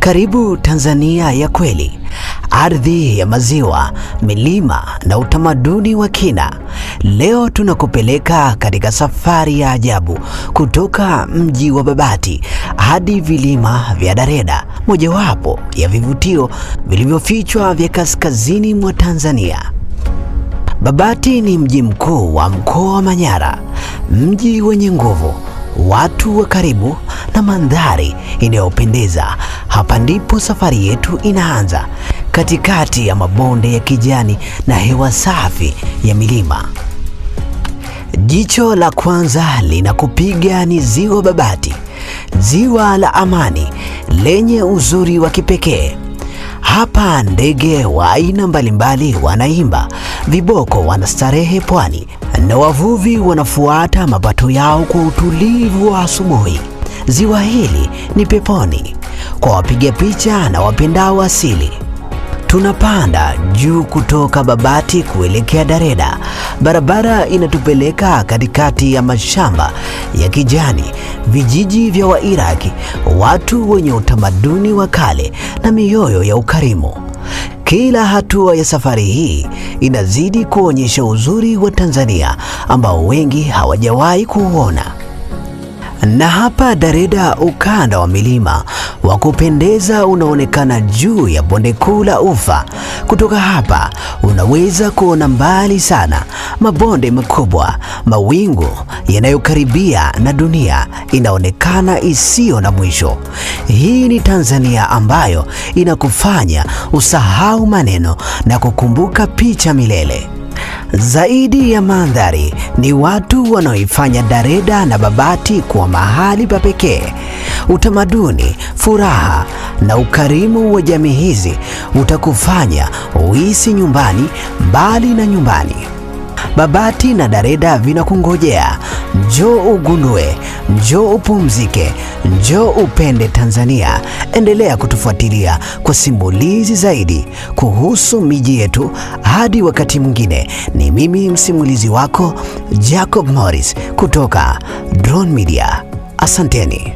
Karibu Tanzania ya kweli, ardhi ya maziwa, milima na utamaduni wa kina. Leo tunakupeleka katika safari ya ajabu kutoka mji wa Babati hadi vilima vya Dareda, mojawapo ya vivutio vilivyofichwa vya kaskazini mwa Tanzania. Babati ni mji mkuu wa mkoa wa Manyara, mji wenye nguvu, watu wa karibu na mandhari inayopendeza. Hapa ndipo safari yetu inaanza, katikati ya mabonde ya kijani na hewa safi ya milima. Jicho la kwanza linakupiga ni ziwa Babati, ziwa la amani lenye uzuri wa kipekee. Hapa ndege wa aina mbalimbali wanaimba, viboko wanastarehe pwani na wavuvi wanafuata mapato yao kwa utulivu wa asubuhi. Ziwa hili ni peponi kwa wapiga picha na wapendao asili. Tunapanda juu kutoka Babati kuelekea Dareda. Barabara inatupeleka katikati ya mashamba ya kijani, vijiji vya Wairaki, watu wenye utamaduni wa kale na mioyo ya ukarimu. Kila hatua ya safari hii inazidi kuonyesha uzuri wa Tanzania ambao wengi hawajawahi kuuona. Na hapa Dareda, ukanda wa milima wa kupendeza unaonekana juu ya bonde kuu la Ufa. Kutoka hapa unaweza kuona mbali sana mabonde makubwa, mawingu yanayokaribia na dunia inaonekana isiyo na mwisho. Hii ni Tanzania ambayo inakufanya usahau maneno na kukumbuka picha milele. Zaidi ya mandhari ni watu wanaoifanya Dareda na Babati kuwa mahali pa pekee. Utamaduni, furaha na ukarimu wa jamii hizi utakufanya uhisi nyumbani mbali na nyumbani. Babati na Dareda vinakungojea. Njoo ugundue, njoo upumzike, njoo upende Tanzania. Endelea kutufuatilia kwa simulizi zaidi kuhusu miji yetu. Hadi wakati mwingine, ni mimi msimulizi wako Jacob Morris kutoka Drone Media. Asanteni.